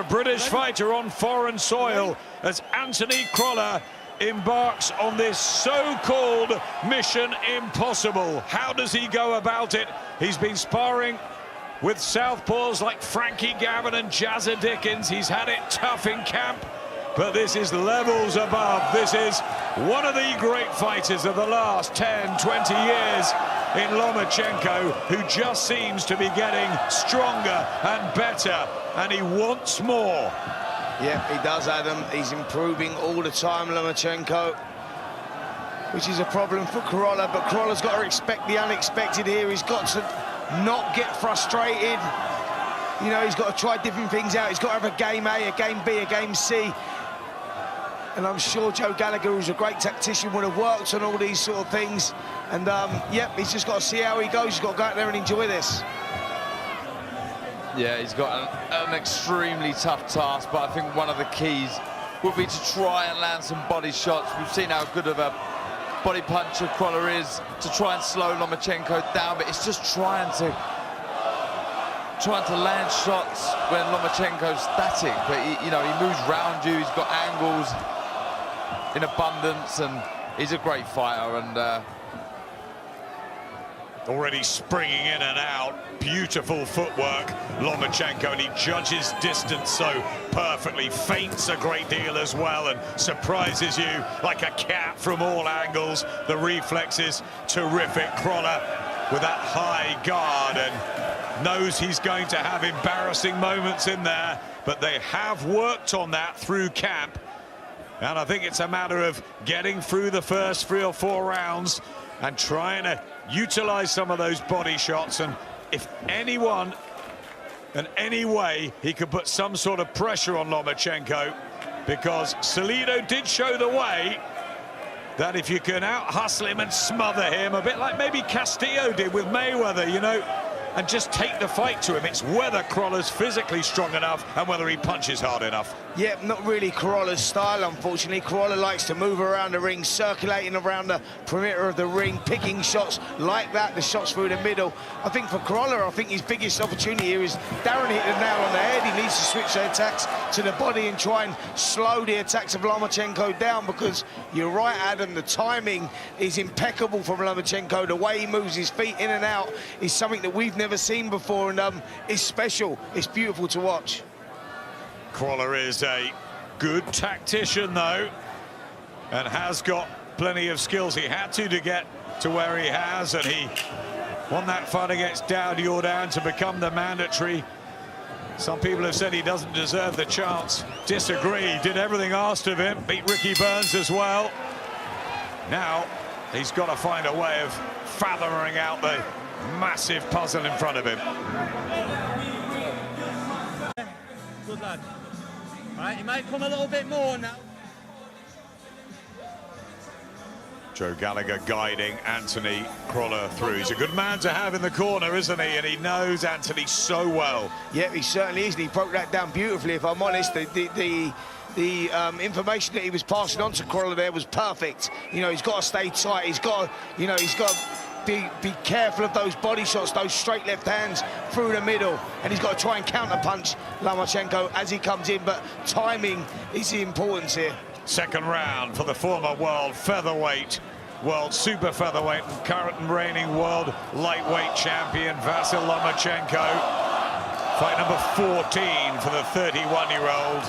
British fighter on foreign soil as Anthony Crolla embarks on this so-called Mission Impossible. How does he go about it? He's been sparring with southpaws like Frankie Gavin and Jazza Dickens. He's had it tough in camp, but this is levels above. This is one of the great fighters of the last 10, 20 years in Lomachenko, who just seems to be getting stronger and better, and he wants more. Yeah, he does, Adam. He's improving all the time, Lomachenko, which is a problem for Crolla, but Crolla's got to expect the unexpected here. He's got to not get frustrated. You know, he's got to try different things out. He's got to have a game A, a game B, a game C. And I'm sure Joe Gallagher, who's a great tactician, would have worked on all these sort of things. And, yep, he's just got to see how he goes. He's got to go out there and enjoy this. Yeah, he's got an extremely tough task, but I think one of the keys would be to try and land some body shots. We've seen how good of a body puncher Crolla is to try and slow Lomachenko down, but it's just trying to land shots when Lomachenko's static. But he moves round you. He's got angles in abundance, and he's a great fighter. And already springing in and out, beautiful footwork, Lomachenko, and he judges distance so perfectly, feints a great deal as well, and surprises you like a cat from all angles. The reflexes, terrific. Crolla with that high guard and knows he's going to have embarrassing moments in there, but they have worked on that through camp, and I think it's a matter of getting through the first 3 or 4 rounds and trying to utilize some of those body shots. And if anyone and any way he could put some sort of pressure on Lomachenko, because Salido did show the way that if you can out-hustle him and smother him, a bit like maybe Castillo did with Mayweather, you know, and just take the fight to him. It's whether Crolla's physically strong enough and whether he punches hard enough. Yeah, not really Crolla's style, unfortunately. Crolla likes to move around the ring, circulating around the perimeter of the ring, picking shots like that, the shots through the middle. I think for Crolla, I think his biggest opportunity here is Darren hit the nail on the head. He needs to switch the attacks to the body and try and slow the attacks of Lomachenko down, because you're right, Adam, the timing is impeccable from Lomachenko. The way he moves his feet in and out is something that we've never seen before, and it's special. It's beautiful to watch. Crolla is a good tactician, though, and has got plenty of skills. He had to get to where he has, and he won that fight against Daud Yordan to become the mandatory. Some people have said he doesn't deserve the chance. Disagree. Did everything asked of him. Beat Ricky Burns as well. Now he's got to find a way of fathoming out the massive puzzle in front of him. Good lad. All right, he might come a little bit more now. Joe Gallagher guiding Anthony Crolla through. He's a good man to have in the corner, isn't he? And he knows Anthony so well. Yeah, he certainly is. And he broke that down beautifully, if I'm honest. The information that he was passing on to Crolla there was perfect. You know, he's got to stay tight. He's got to, be careful of those body shots, those straight left hands through the middle, and he's got to try and counter-punch Lomachenko as he comes in, but timing is the importance here. Second round for the former world featherweight, world super featherweight, and current and reigning world lightweight champion Vasyl Lomachenko. Fight number 14 for the 31-year-old,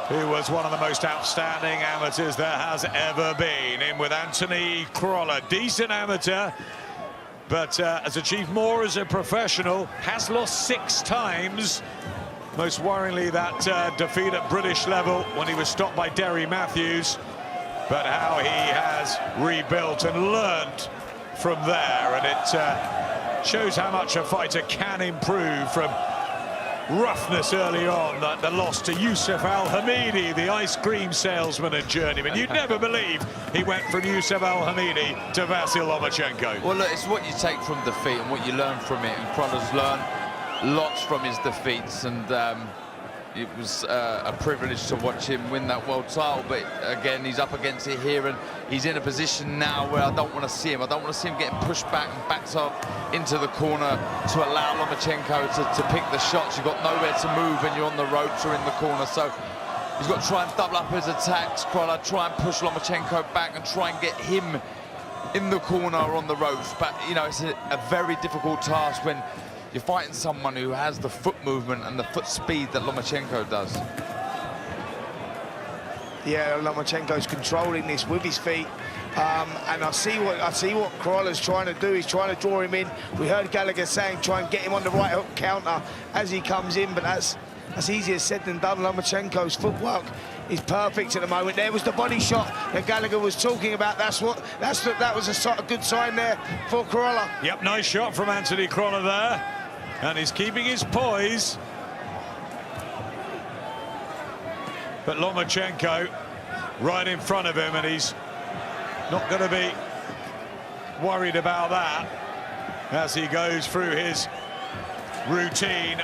who was one of the most outstanding amateurs there has ever been. In with Anthony Crolla, decent amateur, but has achieved more as a professional, has lost 6 times. Most worryingly, that defeat at British level when he was stopped by Derry Matthews. But how he has rebuilt and learned from there. And it shows how much a fighter can improve from roughness early on. The loss to Yusuf Al-Hamidi, the ice cream salesman and journeyman. You'd never believe he went from Yusuf Al-Hamidi to Vasyl Lomachenko. Well, look, it's what you take from defeat and what you learn from it. And Crolla's learned lots from his defeats, and it was a privilege to watch him win that world title, but again, he's up against it here, and he's in a position now where I don't want to see him. I don't want to see him getting pushed back and backed up into the corner to allow Lomachenko to pick the shots. You've got nowhere to move when you're on the ropes or in the corner, so he's got to try and double up his attacks. Crolla, try and push Lomachenko back and try and get him in the corner or on the ropes. But, you know, it's a very difficult task when you're fighting someone who has the foot movement and the foot speed that Lomachenko does. Yeah, Lomachenko's controlling this with his feet. And I see what Crolla's trying to do. He's trying to draw him in. We heard Gallagher saying try and get him on the right hook counter as he comes in, but that's easier said than done. Lomachenko's footwork is perfect at the moment. There was the body shot that Gallagher was talking about. That was a good sign there for Crolla. Yep, nice shot from Anthony Crolla there. And he's keeping his poise. But Lomachenko right in front of him, and he's not going to be worried about that as he goes through his routine.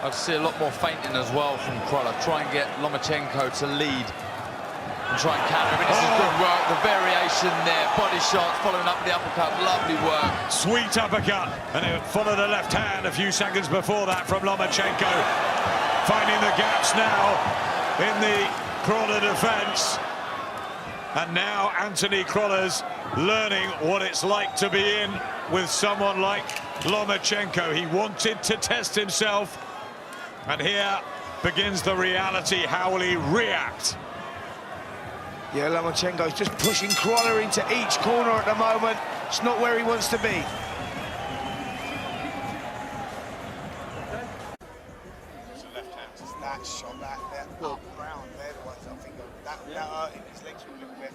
I'd see a lot more feinting as well from Crolla. Try and get Lomachenko to lead and try and counter him. This is good work. The variation there, body shots, following up the uppercut. Lovely work. Sweet uppercut, and it followed a left hand a few seconds before that from Lomachenko. Finding the gaps now in the Crolla defense. And now Anthony Crolla's learning what it's like to be in with someone like Lomachenko. He wanted to test himself. And here begins the reality. How will he react? Yeah, Lomachenko's just pushing Crolla into each corner at the moment. It's not where he wants to be. It's a left hand. That shot, that up round, they're the ones I think that hurting his legs a little bit.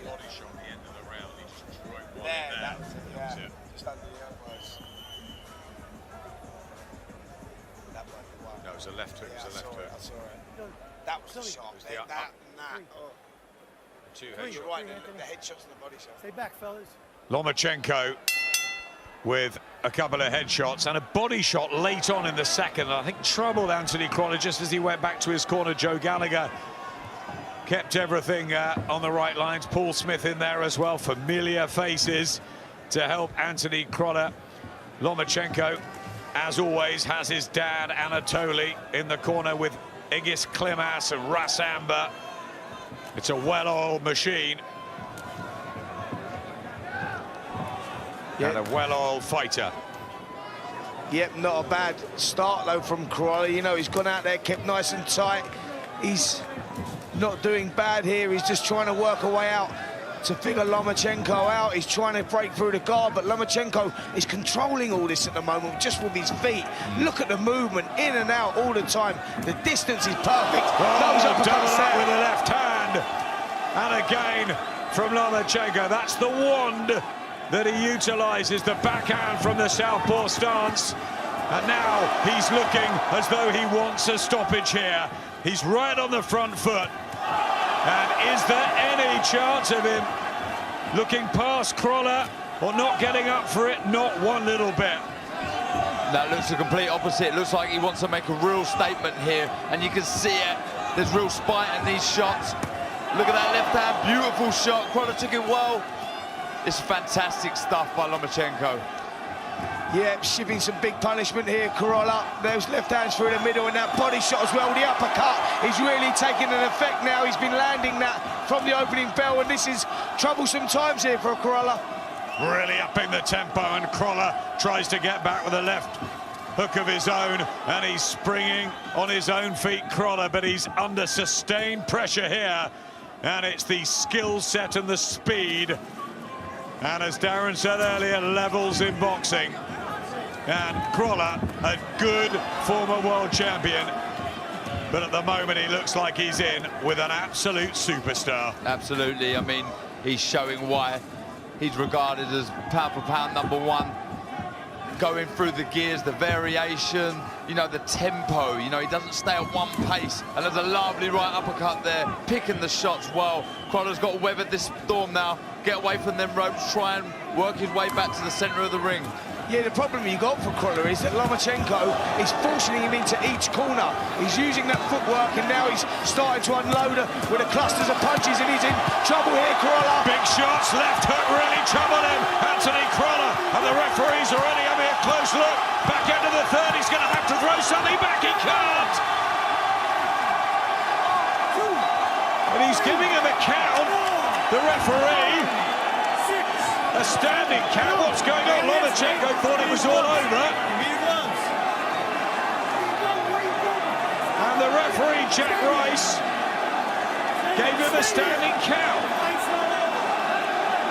Body shot at the end of the round. He just right one There, there. that was it, yeah. Just under the elbows. That was the one. No, it was a left hook. Yeah, It was a left hook. I saw it. That was the shot. the up. That and that. Oh. Two You're headshots. right, the headshots and the body shot. Stay back, fellas. Lomachenko with a couple of headshots and a body shot late on in the second. I think troubled Anthony Crolla just as he went back to his corner. Joe Gallagher kept everything on the right lines. Paul Smith in there as well. Familiar faces to help Anthony Crolla. Lomachenko, as always, has his dad Anatoly in the corner with Igis Klimas and Rasamba. It's a well-oiled machine. And a well-oiled fighter. Yep, not a bad start though from Crolla. You know, he's gone out there, kept nice and tight. He's not doing bad here. He's just trying to work a way out to figure Lomachenko out. He's trying to break through the guard, but Lomachenko is controlling all this at the moment just with his feet. Look at the movement, in and out all the time. The distance is perfect. Those uppercuts there with a left hand. And again from Lomachenko. That's the wand that he utilises, the backhand from the southpaw stance. And now he's looking as though he wants a stoppage here. He's right on the front foot. And is there any chance of him looking past Crolla or not getting up for it? Not one little bit. That looks the complete opposite. It looks like he wants to make a real statement here, and you can see it. There's real spite in these shots. Look at that left hand, beautiful shot. Crolla took it well. It's fantastic stuff by Lomachenko. Yeah, shipping some big punishment here, Crolla. Those left hands through the middle and that body shot as well. The uppercut is really taking an effect now. He's been landing that from the opening bell, and this is troublesome times here for Crolla. Really upping the tempo, and Crolla tries to get back with a left hook of his own, and he's springing on his own feet, Crolla, but he's under sustained pressure here, and it's the skill set and the speed. And as Darren said earlier, levels in boxing. And Crolla, a good former world champion, but at the moment he looks like he's in with an absolute superstar. Absolutely. I mean, he's showing why he's regarded as pound for pound #1. Going through the gears, the variation, you know, the tempo, you know, he doesn't stay at one pace. And there's a lovely right uppercut there, picking the shots well. Crolla's got to weather this storm now, get away from them ropes, try and work his way back to the center of the ring. Yeah, the problem you got for Crolla is that Lomachenko is forcing him into each corner. He's using that footwork, and now he's starting to unload with the clusters of punches, and he's in trouble here, Crolla. Big shots, left hook really troubled him. Anthony Crolla, and the referee's already having a close look. Back into the third, he's going to have to throw something back, he can't. And he's giving him a count, the referee. A standing count. What's going on? Lomachenko thought it was all over. And the referee, Jack Rice, gave him a standing count.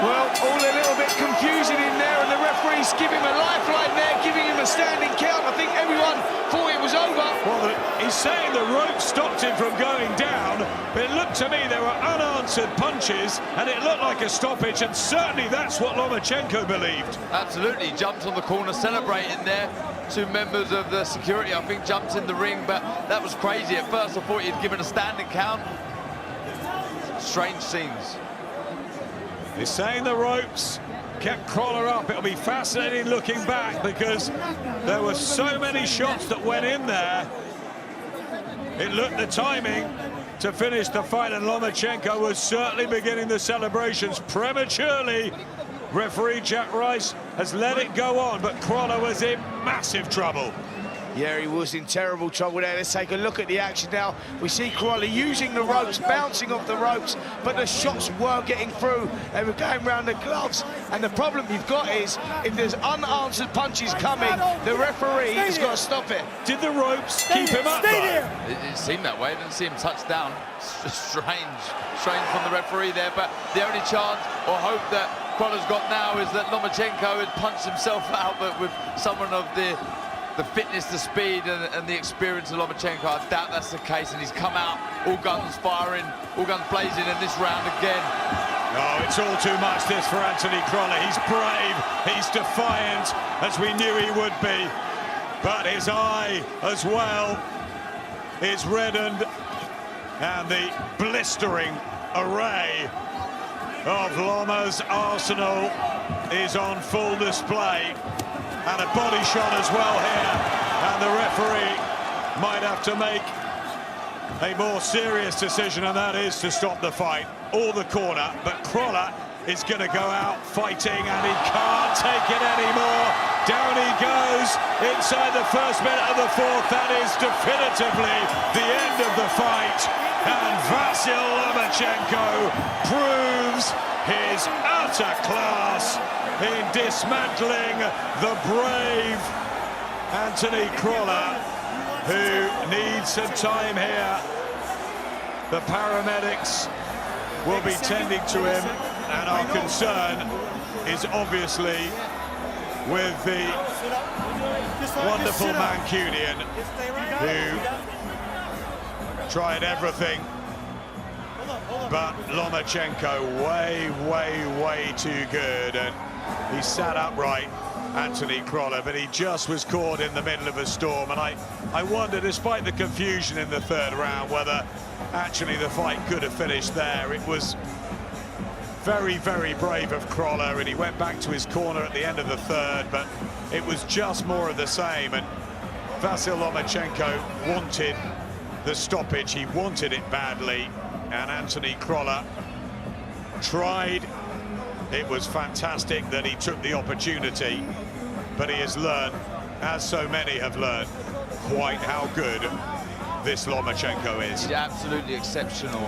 Well, all a little bit confusing in there, and the referee's giving him a lifeline there, giving him a standing count. I think everyone thought it was over. Well, he's saying the rope stopped him from going down, but it looked to me there were unanswered punches, and it looked like a stoppage, and certainly that's what Lomachenko believed. Absolutely, he jumped on the corner, celebrating there. Two members of the security, I think, jumped in the ring, but that was crazy. At first, I thought he'd given a standing count. Strange scenes. He's saying the ropes kept Crolla up. It'll be fascinating looking back, because there were so many shots that went in there. It looked the timing to finish the fight, and Lomachenko was certainly beginning the celebrations prematurely. Referee Jack Rice has let it go on, but Crolla was in massive trouble. Yeah, he was in terrible trouble there. Let's take a look at the action now. We see Crolla using the ropes, bouncing off the ropes, but the shots were getting through. They were going around the gloves. And the problem you've got is, if there's unanswered punches coming, the referee has got to stop it. Did the ropes keep him up, though? It seemed that way. I didn't see him touch down. It's just strange from the referee there. But the only chance or hope that Crolla's got now is that Lomachenko had punched himself out, but with someone of the fitness, the speed, and the experience of Lomachenko, I doubt that's the case, and he's come out all guns firing, all guns blazing in this round again. Oh, it's all too much, this, for Anthony Crolla. He's brave, he's defiant, as we knew he would be, but his eye as well is reddened, and the blistering array of Loma's arsenal is on full display. And a body shot as well here, and the referee might have to make a more serious decision, and that is to stop the fight. All the corner, but Crolla is going to go out fighting, and he can't take it anymore. Down he goes inside the first minute of the fourth. That is definitively the end of the fight, and Vasyl Lomachenko proves his utter class in dismantling the brave Anthony Crolla, who needs some time here. The paramedics will be tending to him, and our concern is obviously with the wonderful Mancunian, who tried everything. But Lomachenko way too good, and he sat upright, Anthony Crolla, but he just was caught in the middle of a storm. And I wonder, despite the confusion in the third round, whether actually the fight could have finished there. It was very brave of Crolla, and he went back to his corner at the end of the third, but it was just more of the same. And Vasyl Lomachenko wanted the stoppage, he wanted it badly, and Anthony Crolla tried. It was fantastic that he took the opportunity, but he has learned, as so many have learned, quite how good this Lomachenko is. He's absolutely exceptional.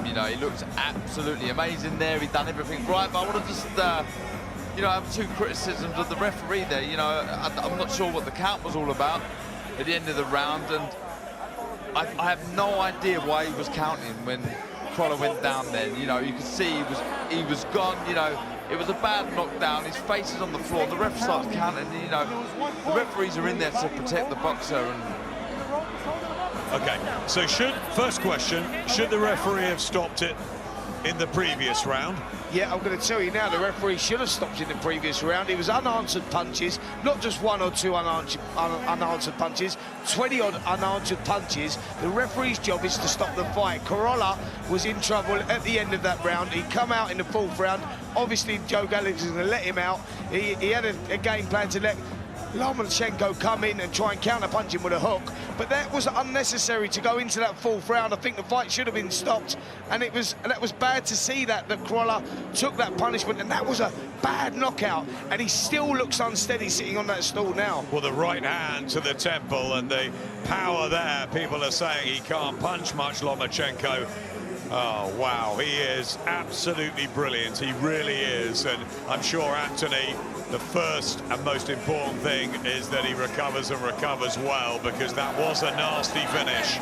You know, he looked absolutely amazing there. He'd done everything right, but I want to just, you know, have two criticisms of the referee there. You know, I'm not sure what the count was all about at the end of the round, and I have no idea why he was counting when Crolla went down then. You know, you could see he was gone. You know, it was a bad knockdown. His face is on the floor. The ref starts counting. You know, the referees are in there to protect the boxer. And okay, so first question, should the referee have stopped it? in the previous round. Yeah, I'm going to tell you now, the referee should have stopped in the previous round. It was unanswered punches, not just 1 or 2 unanswered punches, 20-odd unanswered punches. The referee's job is to stop the fight. Crolla was in trouble at the end of that round. He'd come out in the 4th round. Obviously, Joe Gallagher was going to let him out. He had a game plan to let Lomachenko come in and try and counter-punch him with a hook, but that was unnecessary to go into that 4th round. I think the fight should have been stopped, and that was bad to see that Crolla took that punishment, and that was a bad knockout, and he still looks unsteady sitting on that stool now. Well, the right hand to the temple and the power there. People are saying he can't punch much, Lomachenko. Oh, wow, he is absolutely brilliant. He really is. And I'm sure, Anthony, the first and most important thing is that he recovers and recovers well, because that was a nasty finish.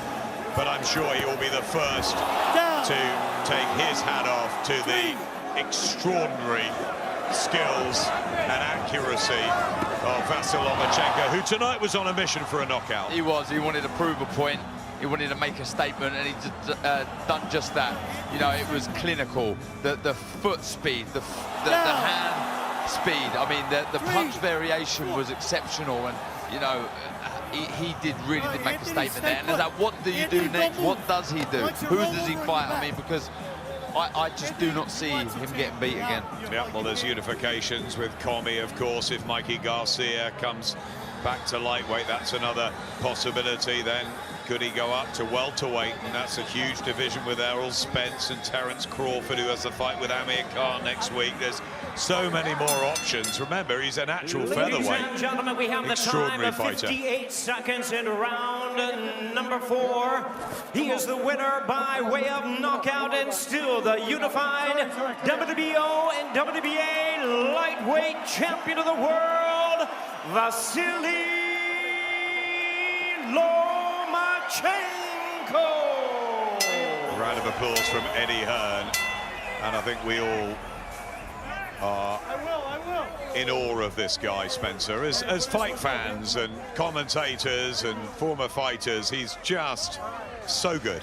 But I'm sure he will be the first to take his hat off to the extraordinary skills and accuracy of Vasyl Lomachenko, who tonight was on a mission for a knockout. He was. He wanted to prove a point. He wanted to make a statement, and he done just that. You know, it was clinical. The foot speed, the hand speed. I mean, the punch variation was exceptional, and you know, he did make a statement there. And it's like, what do you do next? What does he do? Who does he fight? I mean, because I just do not see him getting beat again. Yeah, well, there's unifications with Commey, of course. If Mikey Garcia comes back to lightweight, that's another possibility. Then could he go up to welterweight? And that's a huge division with Errol Spence and Terence Crawford, who has the fight with Amir Khan next week. There's so many more options. Remember, he's an actual featherweight. Ladies and gentlemen, we have the time of 58 seconds in round number 4. He is the winner by way of knockout and still the unified WBO and WBA lightweight champion of the world, Vasyl Lomachenko. A round of applause from Eddie Hearn, and I think we all are in awe of this guy, Spencer. As fight fans and commentators and former fighters, he's just so good.